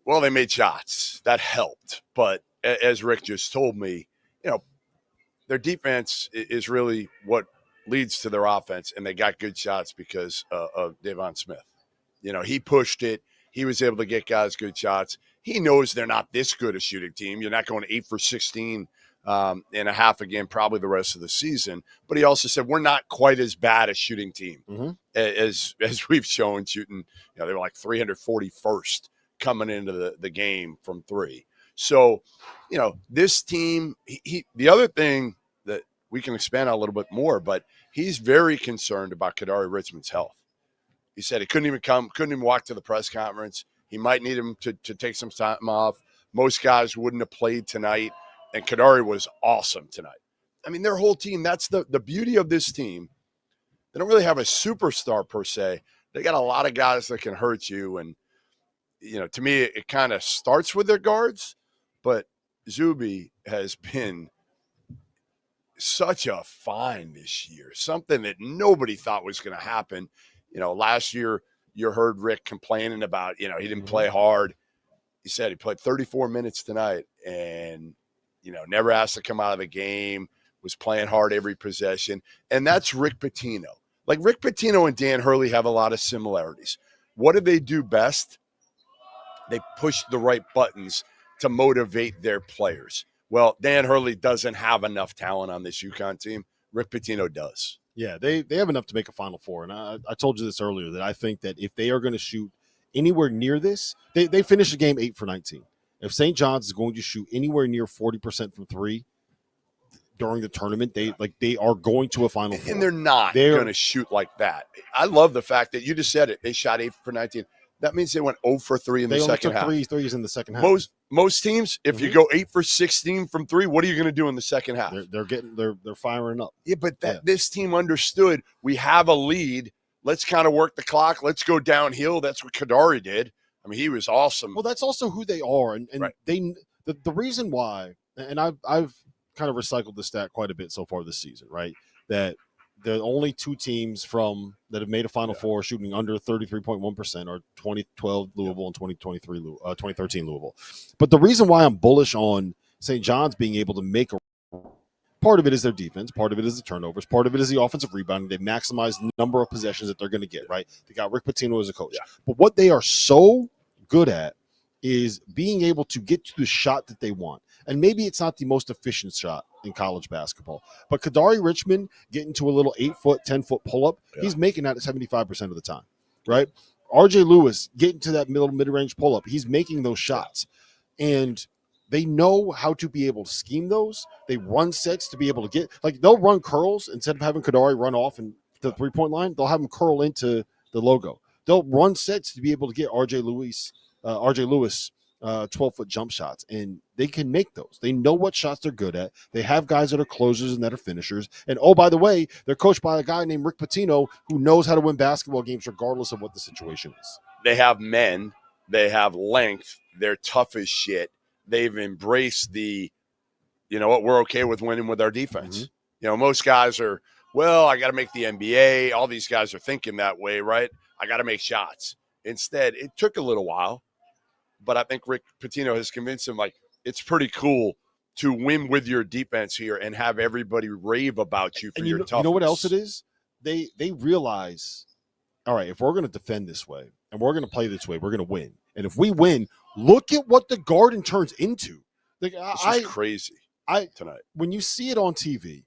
Well, they made shots. That helped. But as Rick just told me, their defense is really what leads to their offense, and they got good shots because of Devon Smith. He pushed it. He was able to get guys good shots. He knows they're not this good a shooting team. You're not going 8 for 16 and a half again, probably the rest of the season. But he also said we're not quite as bad a shooting team as we've shown shooting. They were like 341st coming into the game from three. So, this team, the other thing that we can expand on a little bit more, but he's very concerned about Kadary Richmond's health. He said he couldn't even walk to the press conference. He might need him to take some time off. Most guys wouldn't have played tonight, and Kadary was awesome tonight. I mean, their whole team, that's the beauty of this team. They don't really have a superstar per se. They got a lot of guys that can hurt you, and to me, it kind of starts with their guards, but Zuby has been such a find this year, something that nobody thought was going to happen. Last year you heard Rick complaining about, he didn't play hard. He said he played 34 minutes tonight and, never asked to come out of the game, was playing hard every possession. And that's Rick Patino. Like Rick Patino and Dan Hurley have a lot of similarities. What do they do best? They push the right buttons to motivate their players. Well, Dan Hurley doesn't have enough talent on this UConn team. Rick Pitino does. Yeah, they have enough to make a Final Four. And I told you this earlier, that I think that if they are going to shoot anywhere near this, they finished the game 8 for 19. If St. John's is going to shoot anywhere near 40% from three during the tournament, they are going to a Final Four. And they're not going to shoot like that. I love the fact that you just said it. They shot 8 for 19. That means they went 0 for 3 in the second half. They threes in the second half. Most teams, if you go 8 for 16 from 3, what are you going to do in the second half? They're firing up. Yeah, but this team understood we have a lead. Let's kind of work the clock. Let's go downhill. That's what Kadary did. I mean, he was awesome. Well, that's also who they are, and right. The reason why, and I've kind of recycled the stat quite a bit so far this season, right? That the only 2 teams that have made a Final Four shooting under 33.1% are 2012 Louisville and 2013 Louisville. But the reason why I'm bullish on St. John's being able to make a part of it is their defense, part of it is the turnovers, part of it is the offensive rebounding. They maximize the number of possessions that they're going to get, right? They got Rick Pitino as a coach. Yeah. But what they are so good at is being able to get to the shot that they want. And maybe it's not the most efficient shot in college basketball, but Kadary Richmond getting to a little 8-foot, 10-foot pull-up, he's making that at 75% of the time, right? RJ Lewis getting to that mid-range pull-up, he's making those shots. And they know how to be able to scheme those. They run sets to be able to get, they'll run curls instead of having Kadary run off and the three-point line. They'll have him curl into the logo. They'll run sets to be able to get RJ Lewis 12-foot jump shots, and they can make those. They know what shots they're good at. They have guys that are closers and that are finishers. And, oh, by the way, they're coached by a guy named Rick Pitino who knows how to win basketball games regardless of what the situation is. They have men. They have length. They're tough as shit. They've embraced we're okay with winning with our defense. Most guys are, I got to make the NBA. All these guys are thinking that way, right? I got to make shots. Instead, it took a little while, but I think Rick Pitino has convinced him, it's pretty cool to win with your defense here and have everybody rave about you for your toughness. You know what else it is? They realize, all right, if we're going to defend this way and we're going to play this way, we're going to win. And if we win, look at what the Garden turns into. This is crazy tonight. When you see it on TV,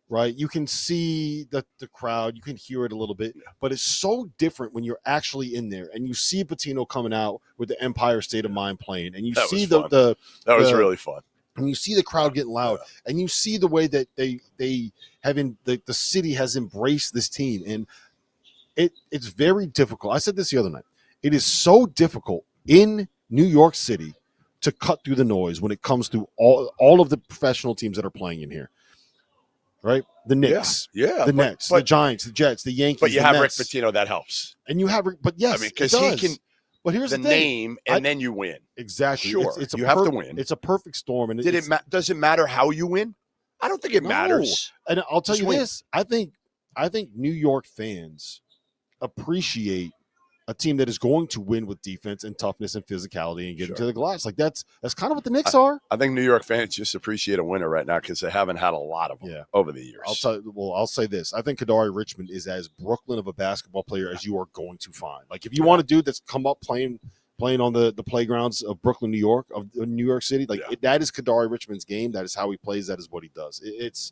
right, you can see the crowd, you can hear it a little bit, but it's so different when you're actually in there and you see Patino coming out with the Empire State of Mind playing, and you see that was really fun. And you see the crowd getting loud, and you see the way that they the city has embraced this team, and it's very difficult. I said this the other night. It is so difficult in New York City to cut through the noise when it comes to all of the professional teams that are playing in here. Right? The Knicks, the Nets, the Giants, the Jets, the Yankees. But you have Rick Pitino, that helps. And you have, but yes, because he can. But here's the name, and then you win. Exactly. Sure, you have to win. It's a perfect storm. And does it matter how you win? I don't think it matters. And I'll tell you this: I think New York fans appreciate a team that is going to win with defense and toughness and physicality and get Sure. into the glass. Like that's kind of what the Knicks are. I think New York fans just appreciate a winner right now because they haven't had a lot of them over the years. I'll say this. I think Kadary Richmond is as Brooklyn of a basketball player as you are going to find. Like if you want a dude that's come up playing on the playgrounds of Brooklyn, New York, of New York City, that is Kadary Richmond's game. That is how he plays. That is what he does. It's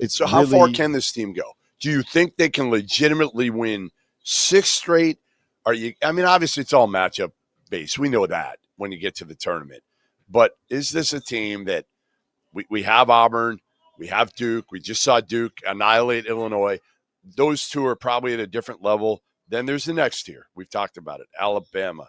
so how far can this team go? Do you think they can legitimately win 6 straight? I mean, obviously it's all matchup based. We know that when you get to the tournament. But is this a team that we have Auburn, we have Duke, we just saw Duke annihilate Illinois. Those two are probably at a different level. Then there's the next tier. We've talked about it. Alabama,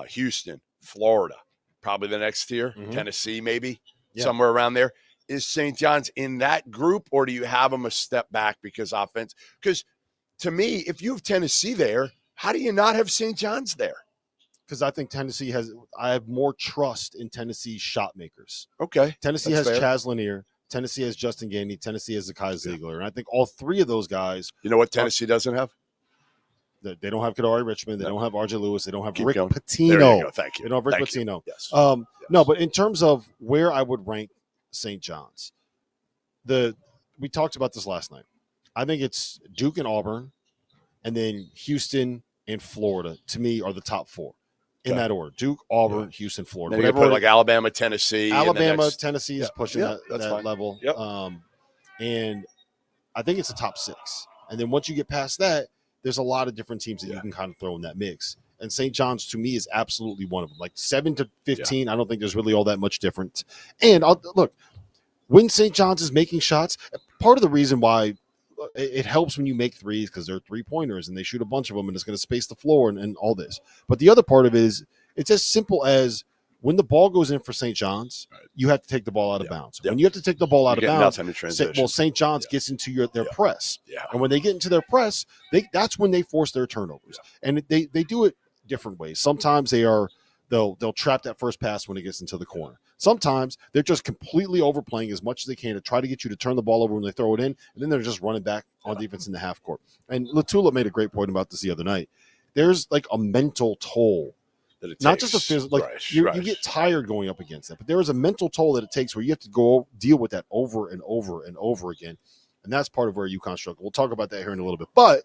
Houston, Florida, probably the next tier. Tennessee maybe, somewhere around there. Is St. John's in that group, or do you have them a step back because offense? Because to me, if you have Tennessee there, how do you not have St. John's there? Because I think I have more trust in Tennessee's shot makers. Okay. Tennessee has Chaz Lanier. Tennessee has Justin Gainey. Tennessee has Zakai Ziegler. And I think all three of those guys. You know what Tennessee doesn't have? They don't have Kadary Richmond. They don't have RJ Lewis. They don't have Rick going. Patino. There you go. Thank you. They don't have Rick Patino. Yes. No, but in terms of where I would rank St. John's, we talked about this last night. I think it's Duke and Auburn, and then Houston and Florida, to me, are the top 4 in that order. Duke, Auburn, Houston, Florida. Then you put like Alabama, Tennessee. Tennessee is pushing that level. Yep. And I think it's a top 6. And then once you get past that, there's a lot of different teams that you can kind of throw in that mix. And St. John's, to me, is absolutely one of them. Like 7 to 15, I don't think there's really all that much different. And look, when St. John's is making shots, part of the reason why it helps when you make threes because they're 3-pointers and they shoot a bunch of them and it's going to space the floor and all this. But the other part of it is it's as simple as when the ball goes in for St. John's, you have to take the ball out of bounds. When you have to take the ball out of bounds, St. John's gets into their press. Yeah. And when they get into their press, that's when they force their turnovers. And they do it different ways. Sometimes they'll trap that first pass when it gets into the corner. Sometimes they're just completely overplaying as much as they can to try to get you to turn the ball over when they throw it in, and then they're just running back on defense in the half court. And Latula made a great point about this the other night. There's like a mental toll. That it takes. Not just a physical, you get tired going up against that, but there is a mental toll that it takes where you have to go deal with that over and over and over again. And that's part of where UConn struggle. We'll talk about that here in a little bit. But